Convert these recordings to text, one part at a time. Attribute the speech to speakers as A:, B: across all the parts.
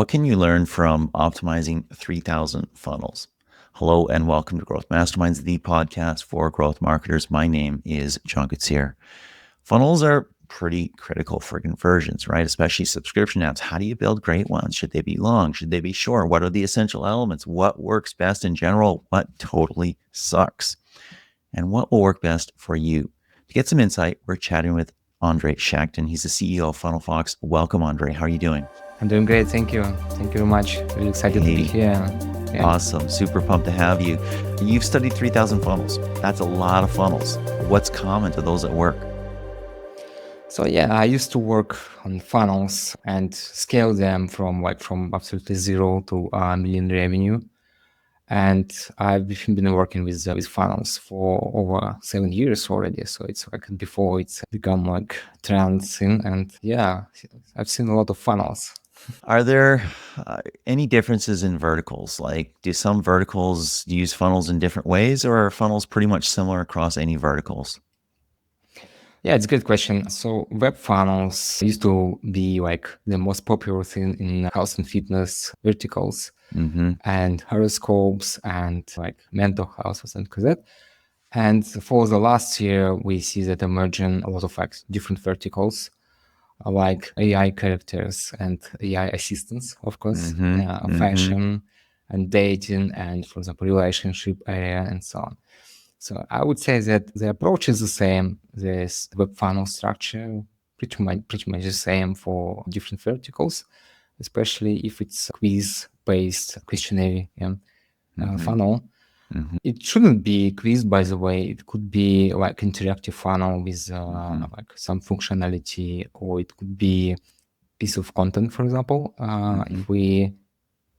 A: What can you learn from optimizing 3,000 funnels? Hello and welcome to Growth Masterminds, the podcast for growth marketers. My name is John Gutzier. Funnels are pretty critical for conversions, right? Especially subscription apps. How do you build great ones? Should they be long? Should they be short? What are the essential elements? What works best in general? What totally sucks? And what will work best for you? To get some insight, we're chatting with Andrey Shaktin. He's the CEO of FunnelFox. Welcome, Andrey. How are you doing?
B: I'm doing great. Thank you. Thank you very much. Really excited to be here.
A: Yeah. Awesome. Super pumped to have you. You've studied 3,000 funnels. That's a lot of funnels. What's common to those at work?
B: So I used to work on funnels and scale them from absolutely zero to a million revenue. And I've been working with funnels for over 7 years already. So it's before it's become trend thing. And I've seen a lot of funnels.
A: Are there any differences in verticals? Like, do some verticals use funnels in different ways, or are funnels pretty much similar across any verticals?
B: Yeah, it's a good question. So web funnels used to be the most popular thing in health and fitness verticals, and horoscopes and mental health or something like that. And for the last year, we see that emerging a lot of different verticals, like AI characters and AI assistants, of course, fashion and dating, and for example, relationship area and so on. So I would say that the approach is the same. This web funnel structure pretty much the same for different verticals, especially if it's quiz-based questionnaire funnel. It shouldn't be quiz, by the way. It could be interactive funnel with some functionality, or it could be piece of content, for example. If we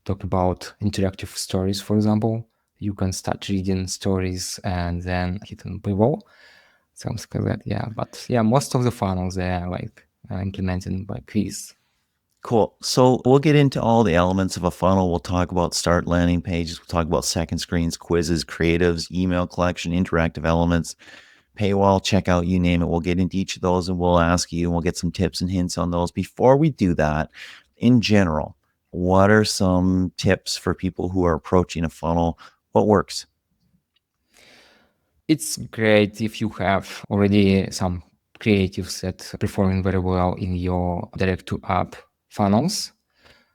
B: talk about interactive stories, for example, you can start reading stories and then hit on paywall, something like that. But most of the funnels they are implemented by quiz.
A: Cool. So we'll get into all the elements of a funnel. We'll talk about start landing pages. We'll talk about second screens, quizzes, creatives, email collection, interactive elements, paywall, checkout, you name it. We'll get into each of those and we'll ask you and we'll get some tips and hints on those. Before we do that, in general, what are some tips for people who are approaching a funnel? What works?
B: It's great if you have already some creatives that are performing very well in your direct-to-app funnels,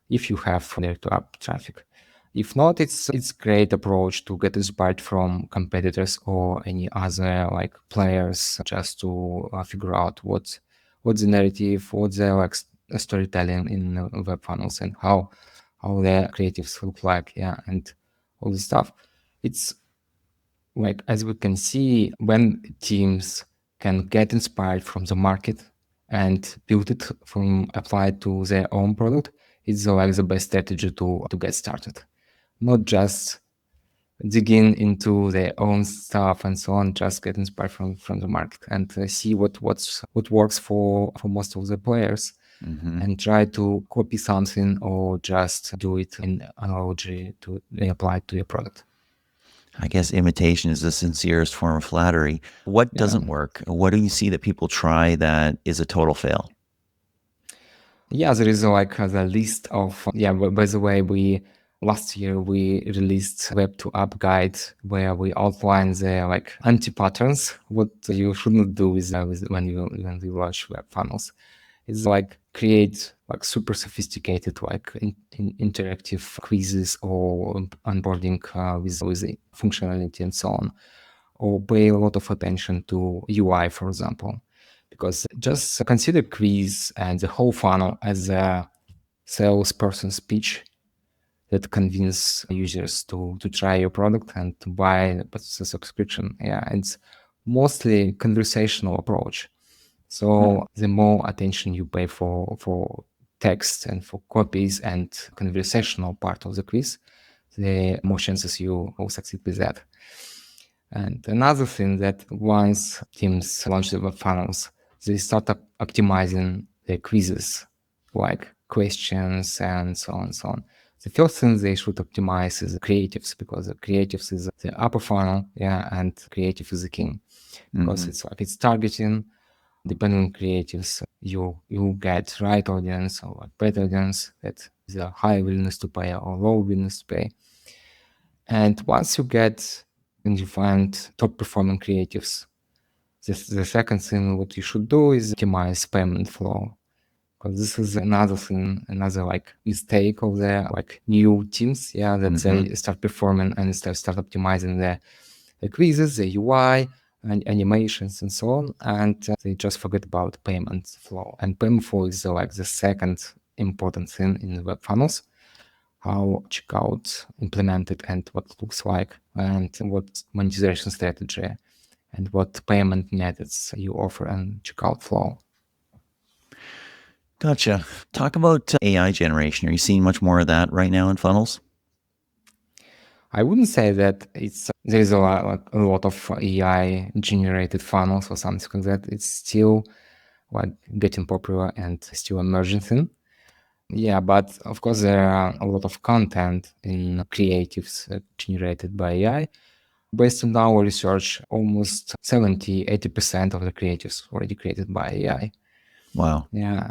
B: if you have direct-to-app traffic. If not, it's great approach to get inspired from competitors or any other players, just to figure out what's the narrative, what's the storytelling in web funnels, and how their creatives look like, and all this stuff. It's as we can see, when teams can get inspired from the market and build it from applied to their own product, it's the best strategy to get started. Not just digging into their own stuff and so on, just get inspired from the market and see what works for most of the players, and try to copy something or just do it in analogy to apply to your product.
A: I guess imitation is the sincerest form of flattery. What doesn't work? What do you see that people try that is a total fail?
B: There is the list of, by the way, last year we released web to app guide where we outline the anti-patterns, what you shouldn't do with when you launch web funnels. It's create super sophisticated interactive quizzes or onboarding with the functionality and so on, or pay a lot of attention to UI, for example, because just consider quiz and the whole funnel as a salesperson's pitch that convince users to try your product and to buy the subscription. It's mostly conversational approach. So the more attention you pay for text and for copies and conversational part of the quiz, the more chances you will succeed with that. And another thing that once teams launch the web funnels, they start optimizing the quizzes, like questions and so on and so on. The first thing they should optimize is the creatives, because the creatives is the upper funnel, and creative is the king. Because it's targeting. Depending on creatives, you get right audience or bad audience that the high willingness to pay or low willingness to pay. And once you get and you find top performing creatives, the second thing what you should do is optimize payment flow. Because this is another thing, another like mistake of the like new teams, that they start performing and start optimizing the quizzes, the UI, and animations and so on, and they just forget about payment flow. And payment flow is like the second important thing in the web funnels. How checkout implemented and what it looks like, and what monetization strategy, and what payment methods you offer and checkout flow.
A: Gotcha. Talk about AI generation. Are you seeing much more of that right now in funnels?
B: I wouldn't say that there is a lot of AI generated funnels or something like that. It's still like getting popular and still emerging thing. Yeah, but of course there are a lot of content in creatives generated by AI. Based on our research, almost 70-80% of the creatives already created by AI.
A: Wow.
B: Yeah.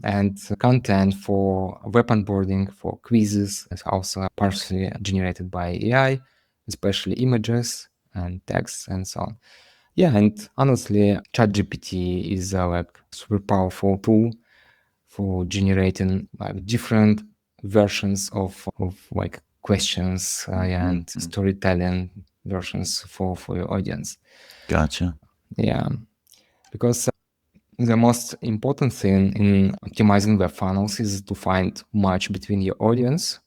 B: And content for web onboarding, for quizzes is also partially generated by AI, especially images and text and so on. Yeah, and honestly, ChatGPT is a like super powerful tool for generating like different versions of like questions and storytelling versions for your audience.
A: Gotcha.
B: Yeah, because the most important thing in optimizing web funnels is to find match between your audience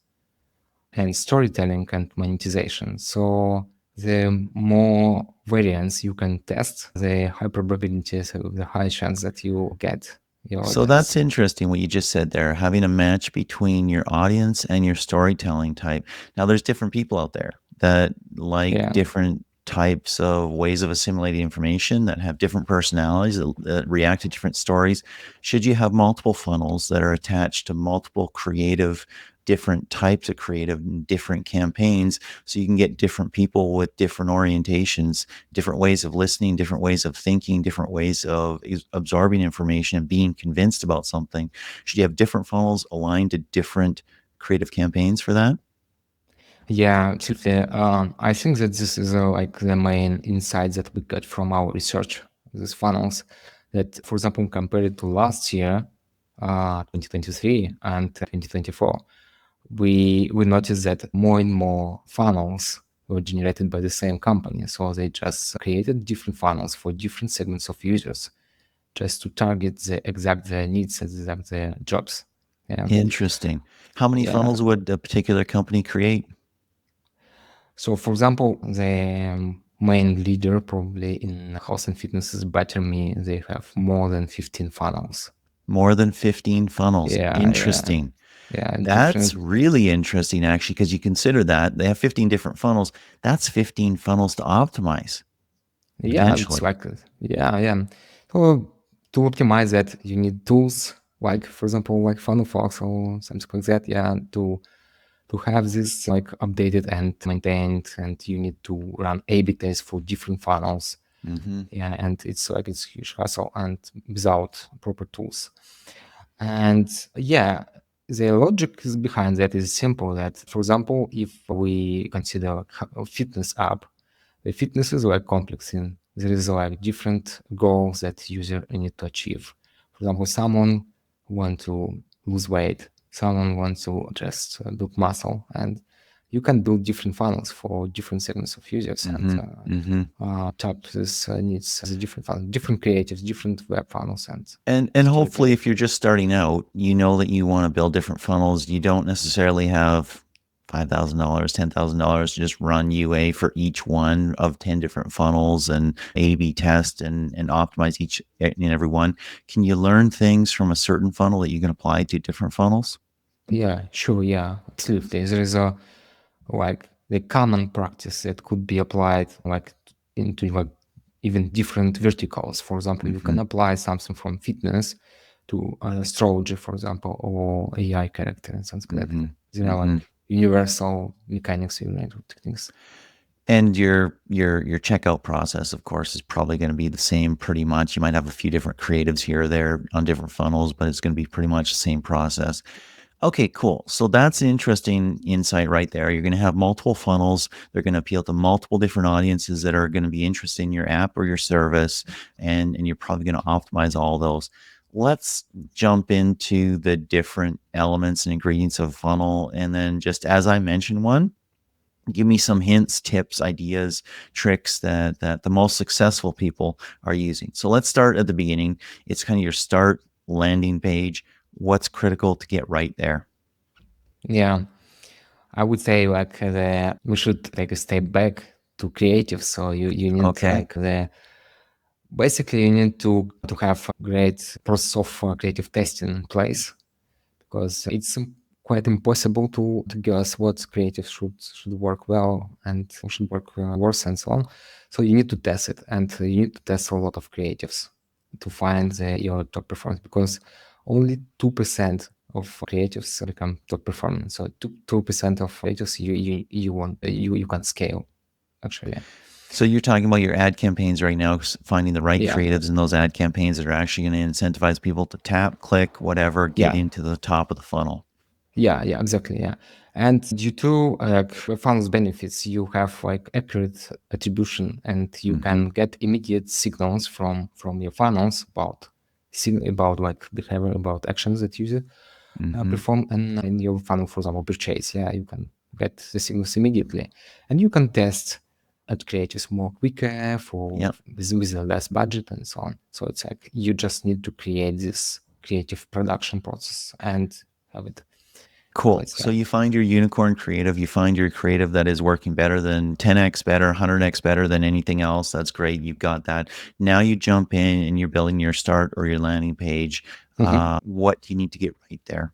B: and storytelling and monetization. So the more variants you can test, the high probability, so the high chance that you get your
A: So
B: audience.
A: that's interesting what you just said there, having a match between your audience and your storytelling type. Now, there's different people out there that like different types of ways of assimilating information, that have different personalities, that react to different stories. Should you have multiple funnels that are attached to multiple different types of creative and different campaigns, so you can get different people with different orientations, different ways of listening, different ways of thinking, different ways of absorbing information and being convinced about something? Should you have different funnels aligned to different creative campaigns for that?
B: Yeah, absolutely. I think that this is like the main insights that we got from our research, these funnels, that, for example, compared to last year, 2023 and 2024, we noticed that more and more funnels were generated by the same company. So they just created different funnels for different segments of users, just to target the exact needs and exact the jobs. Yeah.
A: Interesting. How many funnels would a particular company create?
B: So, for example, the main leader probably in health and fitness is Better Me. They have more than 15 funnels.
A: More than 15 funnels.
B: Yeah,
A: Interesting.
B: Yeah,
A: That's really interesting, actually, because you consider that they have 15 different funnels. That's 15 funnels to optimize.
B: Yeah, it's like, So to optimize that, you need tools like, for example, like FunnelFox or something like that. Yeah, to have this like updated and maintained, and you need to run A/B tests for different funnels. Yeah, and it's huge hassle and without proper tools. And yeah, the logic is behind that is simple. That, for example, if we consider a fitness app, the fitness is like complex thing. There is like different goals that user need to achieve. For example, someone want to lose weight, someone wants to just build muscle, and you can build different funnels for different segments of users and tap this needs as a different funnel, different creatives, different web funnels,
A: and hopefully, if you're just starting out, you know that you want to build different funnels. You don't necessarily have $5,000, $10,000 to just run UA for each one of 10 different funnels and A/B test and optimize each and every one. Can you learn things from a certain funnel that you can apply to different funnels?
B: Yeah, sure. Yeah, absolutely. There is a like the common practice that could be applied like into like even different verticals. For example, you can apply something from fitness to astrology, for example, or AI character and something like that. There are like universal mechanics, universal techniques.
A: And your checkout process, of course, is probably going to be the same pretty much. You might have a few different creatives here or there on different funnels, but it's going to be pretty much the same process. Okay, cool. So that's an interesting insight right there. You're going to have multiple funnels. They're going to appeal to multiple different audiences that are going to be interested in your app or your service, and you're probably going to optimize all those. Let's jump into the different elements and ingredients of a funnel. And then just as I mentioned one, give me some hints, tips, ideas, tricks that the most successful people are using. So let's start at the beginning. It's kind of your start landing page. What's critical to get right there?
B: Yeah, I would say like we should take a step back to creative. So you need
A: Okay.
B: like basically you need to have a great process of creative testing in place, because it's quite impossible to guess what creative should work well and should work worse and so on. So you need to test it, and you need to test a lot of creatives to find your top performance, because only 2% of creatives become top performance. So 2% of creatives you can scale actually.
A: So you're talking about your ad campaigns right now, finding the right
B: Yeah.
A: creatives in those ad campaigns that are actually going to incentivize people to tap, click, whatever, get
B: Yeah.
A: into the top of the funnel.
B: Yeah, exactly. Yeah. And due to funnels benefits, you have like accurate attribution, and you can get immediate signals from your funnels about like behavior, about actions that user perform in your funnel, for example, purchase. Yeah, you can get the signals immediately, and you can test at creatives more quicker
A: Yep.
B: with a less budget and so on. So it's like you just need to create this creative production process and have it.
A: Cool.
B: It's
A: So you find your unicorn creative, you find your creative that is working better than 10x better, 100x better than anything else. That's great. You've got that. Now you jump in and you're building your start or your landing page. What do you need to get right there?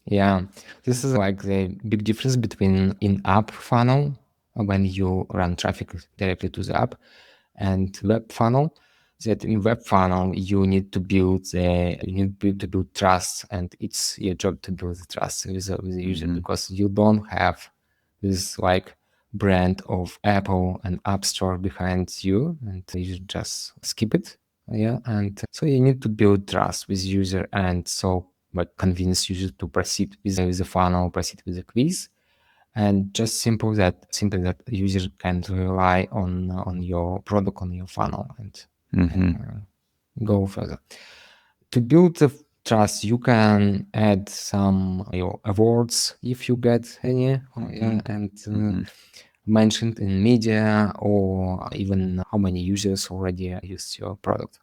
B: Yeah, this is like the big difference between in-app funnel when you run traffic directly to the app and web funnel. That in web funnel you need to build trust, and it's your job to build the trust with the user, because you don't have this like brand of Apple and App Store behind you, and you just skip it. Yeah, and so you need to build trust with user, and so like convince user to proceed with the funnel, proceed with the quiz, and just simple that user can rely on your product, on your funnel, and go further. To build the trust, you can add some your awards if you get any, and mentioned in media, or even how many users already use your product.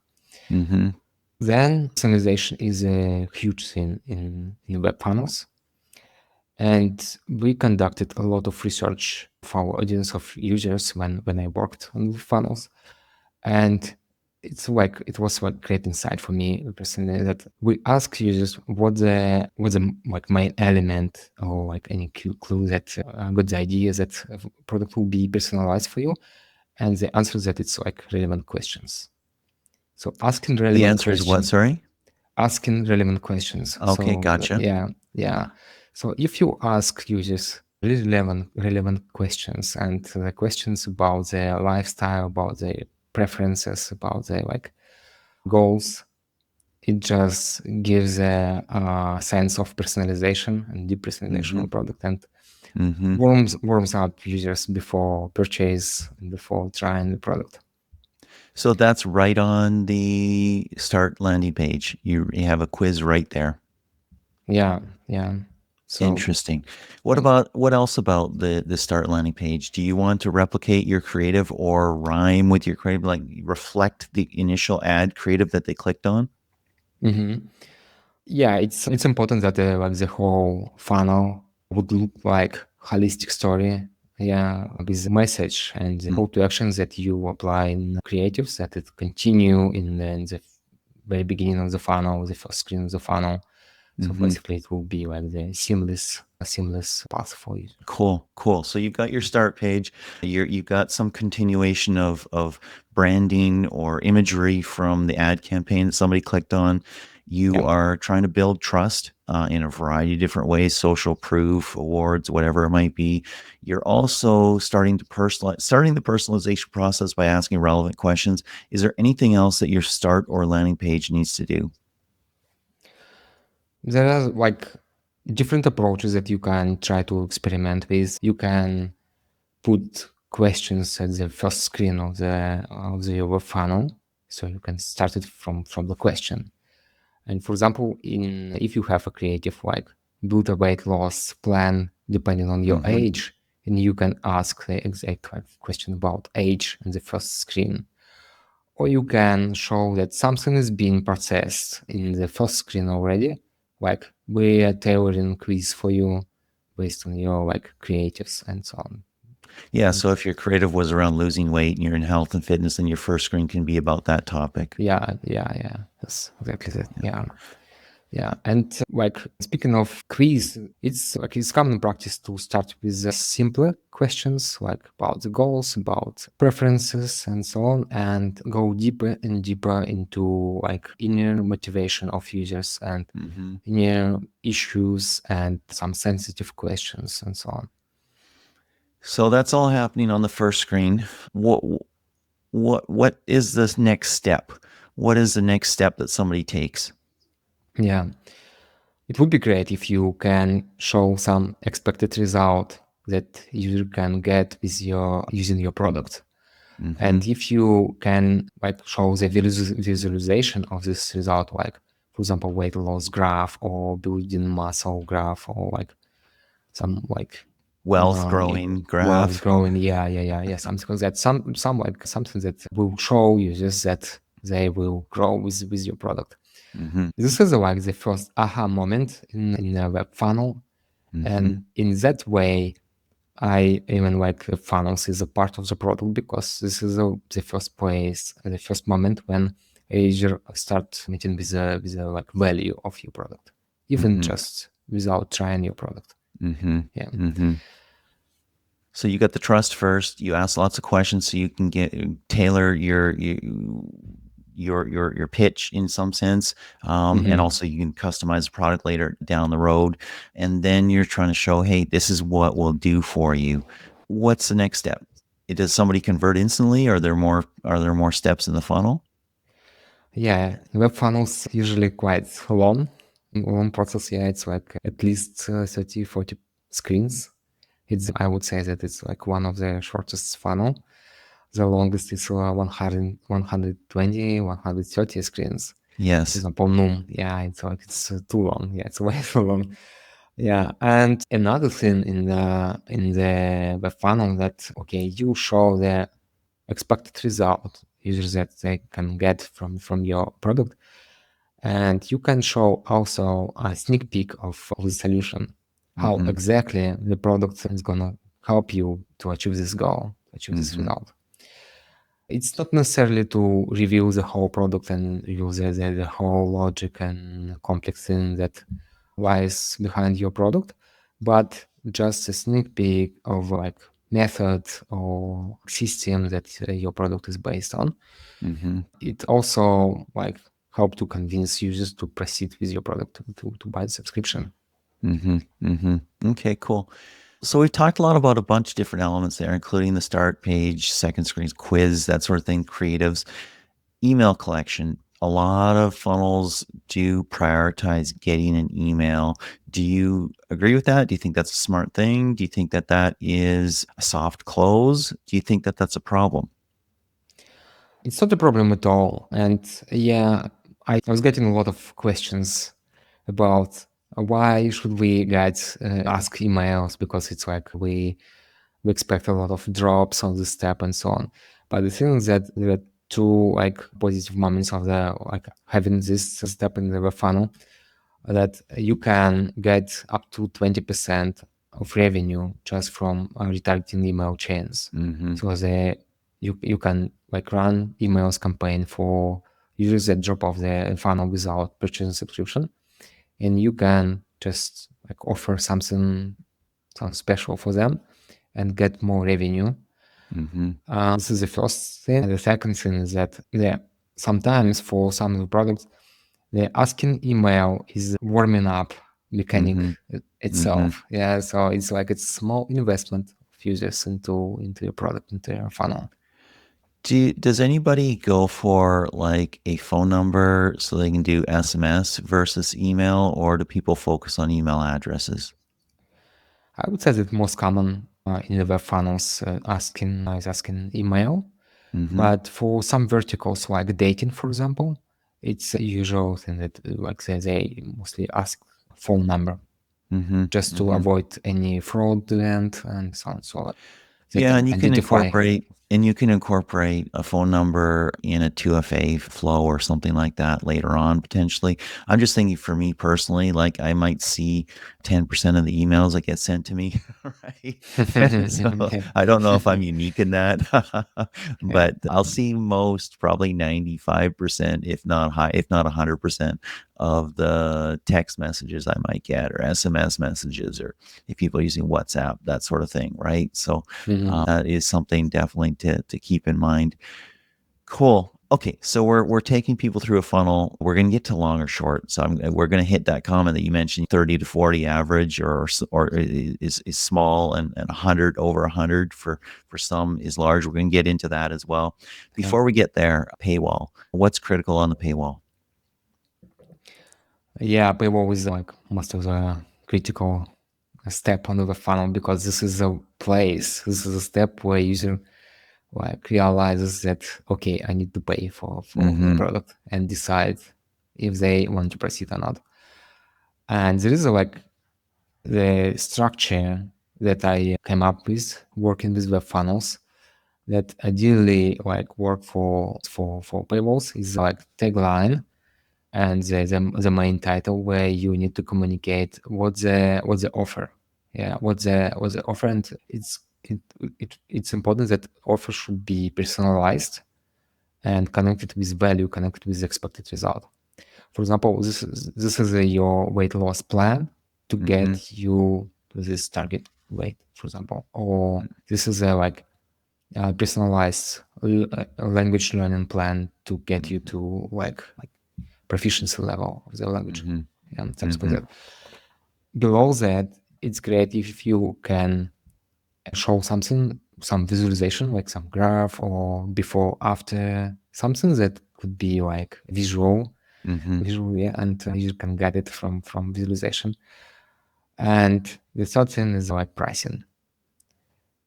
B: Then personalization is a huge thing in web funnels. And we conducted a lot of research for our audience of users when I worked on funnels. And it was like great insight for me personally, that we ask users what the like main element, or like any clue that got the idea that a product will be personalized for you. And the answer is that it's like relevant questions. So asking
A: The
B: relevant
A: answer is what?
B: questions.
A: Sorry.
B: Asking relevant questions.
A: Okay, gotcha.
B: Yeah. So if you ask users relevant questions, and the questions about their lifestyle, about their preferences, about their like goals, it just gives a sense of personalization and deep personalization of product, and warms up users before purchase and before trying the product.
A: So that's right on the start landing page. You have a quiz right there.
B: Yeah. So
A: Interesting. What else about the start landing page? Do you want to replicate your creative or rhyme with your creative, like reflect the initial ad creative that they clicked on?
B: yeah, it's important that like the whole funnel would look like holistic story. Yeah, with the message and the call to actions that you apply in creatives, that it continue in the very beginning of the funnel, the first screen of the funnel. So basically, it will be like the seamless path for you.
A: Cool. So you've got your start page. You've got some continuation of branding or imagery from the ad campaign that somebody clicked on. You are trying to build trust in a variety of different ways, social proof, awards, whatever it might be. You're also starting the personalization process by asking relevant questions. Is there anything else that your start or landing page needs to do?
B: There are like different approaches that you can try to experiment with. You can put questions at the first screen of your funnel, so you can start it from the question. And for example, if you have a creative like build a weight loss plan depending on your age, and you can ask the exact question about age in the first screen. Or you can show that something is being processed in the first screen already, like we are tailoring quiz for you based on your like creatives and so on.
A: Yeah. So if your creative was around losing weight and you're in health and fitness, then your first screen can be about that topic.
B: Yeah. That's exactly that. Yeah. And like speaking of quiz, it's common practice to start with simpler questions like about the goals, about preferences, and so on, and go deeper and deeper into like inner motivation of users and inner issues and some sensitive questions and so on.
A: So that's all happening on the first screen. What is this next step? What is the next step that somebody takes?
B: Yeah. It would be great if you can show some expected result that user can get with using your product. And if you can like show the visualization of this result, like for example, weight loss graph or building muscle graph or like some like
A: Wealth growing graph.
B: growing, yeah, something like that. Some like something that will show users that they will grow with your product. This is like the first aha moment in a web funnel. And in that way, I even like the funnels is a part of the product because this is the first place, the first moment when a user start meeting with the like value of your product, even just without trying your product. Yeah.
A: So you got the trust first. You ask lots of questions so you can tailor your pitch in some sense, and also you can customize the product later down the road. And then you're trying to show, hey, this is what we'll do for you. What's the next step? Does somebody convert instantly? Are there more steps in the funnel?
B: Yeah, web funnels usually quite long process. Yeah, it's like at least 30, 40 screens. I would say that it's like one of the shortest funnel. The longest is 100, 120, 130 screens. For
A: Yes.
B: example, Noom. Yeah, it's like it's too long. Yeah, it's way too long. Yeah, and another thing in the web funnel that you show the expected result users that they can get from your product, and you can show also a sneak peek of the solution, how exactly the product is gonna help you to achieve this goal, achieve this result. It's not necessarily to review the whole product and use the whole logic and complex thing that lies behind your product, but just a sneak peek of like method or system that your product is based on. It also like help to convince users to proceed with your product to buy the subscription.
A: Okay, cool. So we've talked a lot about a bunch of different elements there, including the start page, second screens, quiz, that sort of thing, creatives, email collection. A lot of funnels do prioritize getting an email. Do you agree with that? Do you think that's a smart thing? Do you think that that is a soft close? Do you think that that's a problem?
B: It's not a problem at all. And yeah, I was getting a lot of questions about why should we guys ask emails, because it's like we expect a lot of drops on this step and so on. But the thing is that there are two like positive moments of the like having this step in the funnel, that you can get up to 20% of revenue just from retargeting email chains. So you can like run emails campaign for users that drop off the funnel without purchasing subscription, and you can just like offer something special for them and get more revenue. This is the first thing. The second thing is that sometimes for some of the products, the asking email is warming up mechanic itself. Yeah, so it's like it's small investment of users into your product, into your funnel.
A: Does anybody go for like a phone number so they can do SMS versus email, or do people focus on email addresses?
B: I would say that most common in the web funnels is asking email. But for some verticals like dating, for example, it's a usual thing that like they mostly ask phone number just to avoid any fraudulent and so on. So they
A: Yeah,
B: can identify.
A: and you can incorporate a phone number in a 2FA flow or something like that later on potentially. I'm just thinking for me personally, like I might see 10% of the emails that get sent to me, right? So
B: Yeah.
A: I don't know if I'm unique in that,
B: Yeah.
A: but I'll see most probably 95%, if not 100% of the text messages I might get or SMS messages, or if people are using WhatsApp, that sort of thing, right? So that is something definitely to keep in mind. Cool. Okay, so we're taking people through a funnel. We're going to get to long or short. So we're going to hit that comment that you mentioned, 30 to 40 average, or is small, and 100 over 100 for some is large. We're going to get into that as well. Before we get there, paywall. What's critical on the paywall?
B: Yeah, paywall is like most of the critical step under the funnel, because this is a step where user like realizes that, okay, I need to pay for the product, and decide if they want to proceed or not. And there is like the structure that I came up with working with web funnels that ideally like work for paywalls is like tagline and the main title, where you need to communicate what's the offer. Yeah, what's the offer. And it's important that offer should be personalized and connected with value, connected with expected result. For example, this is your weight loss plan to get you to this target weight, for example, or this is a like personalized language learning plan to get you to like proficiency level of the language, and things like that. Below that, it's great if you can show something, some visualization, like some graph or before after, something that could be like visual, yeah, and you can get it from visualization. And the third thing is like pricing,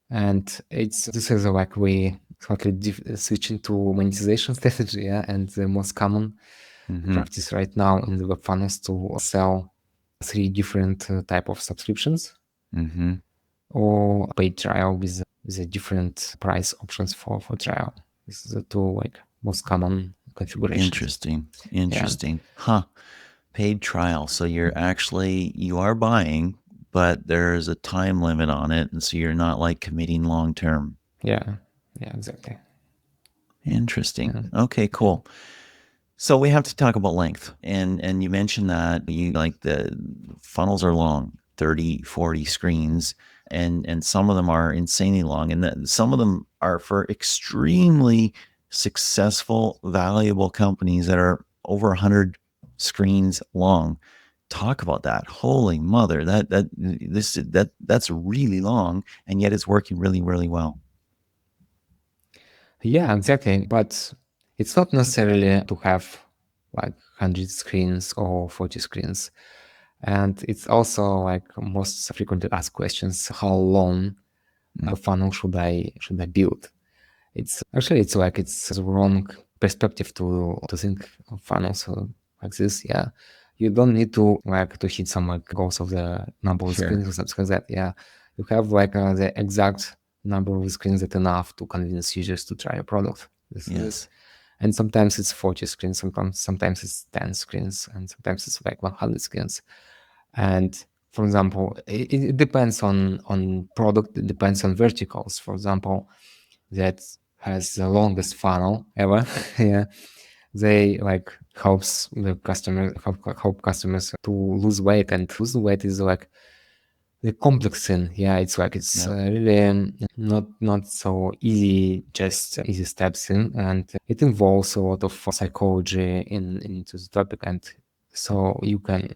B: and this is like we slightly switching to monetization strategy, yeah, and the most common practice right now in the web funnels to sell 3 different type of subscriptions or paid trial with the different price options for trial. This is the two like most common configurations.
A: Interesting. Huh. Paid trial. So you are buying, but there's a time limit on it, and so you're not like committing long term.
B: Yeah, exactly.
A: Interesting. Okay, cool. So we have to talk about length. And you mentioned that you like the funnels are long, 30, 40 screens, and some of them are insanely long, and some of them are for extremely successful, valuable companies that are over 100 screens long. Talk about that. Holy mother, that's really long, and yet it's working really, really well.
B: Yeah, exactly. But it's not necessarily to have like 100 screens or 40 screens. And it's also like most frequently asked questions: how long a funnel should I build? It's the wrong perspective to think of funnels like this. Yeah, you don't need to hit some like goals of the number of screens or something like that. Yeah, you have like the exact number of screens that enough to convince users to try a product. This is this. And sometimes it's 40 screens, sometimes it's 10 screens, and sometimes it's like 100 screens. And for example, it depends on product. It depends on verticals. For example, that has the longest funnel ever. Yeah, they like helps the customer help customers to lose weight, and lose weight is like the complex thing. Yeah, it's like it's really not so easy, just easy steps in, and it involves a lot of psychology into the topic, and so you can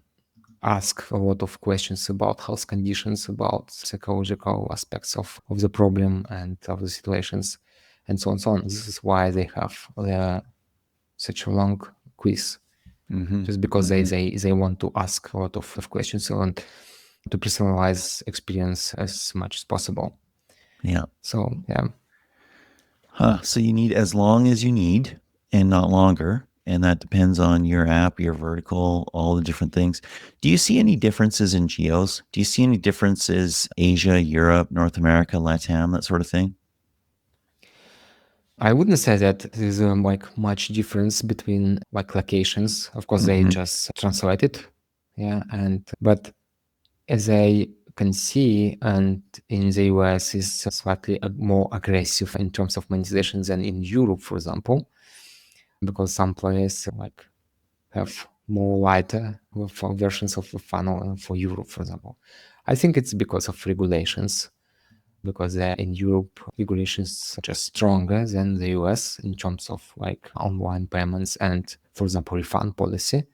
B: ask a lot of questions about health conditions, about psychological aspects of the problem and of the situations. and so on and so on. This is why they have such a long quiz, just because they want to ask a lot of questions and to personalize experience as much as possible.
A: Yeah.
B: So yeah.
A: So you need as long as you need and not longer. And that depends on your app, your vertical, all the different things. Do you see any differences in geos? Do you see any differences, Asia, Europe, North America, LATAM, that sort of thing?
B: I wouldn't say that there's like much difference between like locations. Of course, they just translate it. Yeah. But as I can see, and in the US is slightly more aggressive in terms of monetization than in Europe, for example, because some players like have more lighter versions of the funnel for Europe, for example. I think it's because of regulations, because in Europe, regulations are just stronger than the US in terms of like online payments and, for example, refund policy.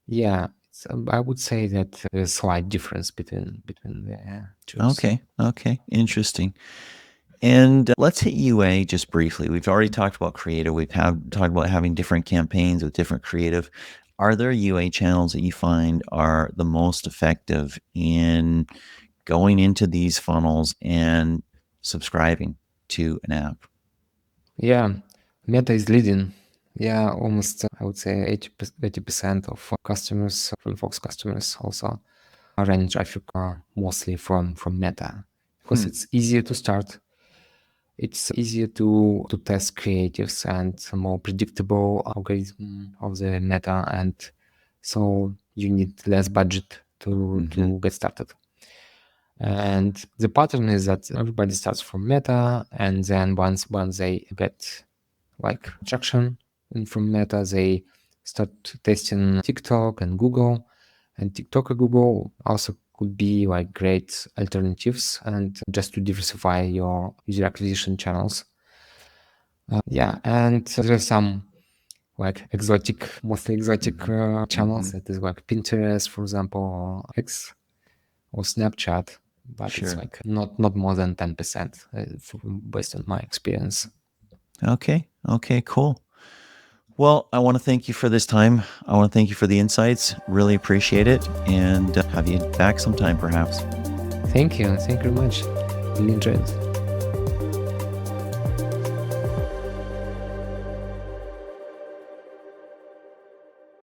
B: Yeah, I would say that there's a slight difference between the two.
A: Okay. Interesting. And let's hit UA just briefly. We've already talked about creative. We've talked about having different campaigns with different creative. Are there UA channels that you find are the most effective in going into these funnels and subscribing to an app?
B: Yeah, Meta is leading. Yeah, almost I would say 80% of customers, FunnelFox customers, also are running traffic mostly from Meta, because it's easier to start. It's easier to test creatives and more predictable algorithm of the Meta, and so you need less budget to get started. And the pattern is that everybody starts from Meta, and then once they get like traction from Meta, they start testing TikTok and Google. And TikTok and Google also could be like great alternatives, and just to diversify your user acquisition channels. And there are some like mostly exotic channels that is like Pinterest, for example, or X or Snapchat, but it's like not more than 10% based on my experience.
A: Okay, cool. Well, I want to thank you for this time. I want to thank you for the insights. Really appreciate it, and have you back sometime, perhaps.
B: Thank you very much. Really enjoyed it.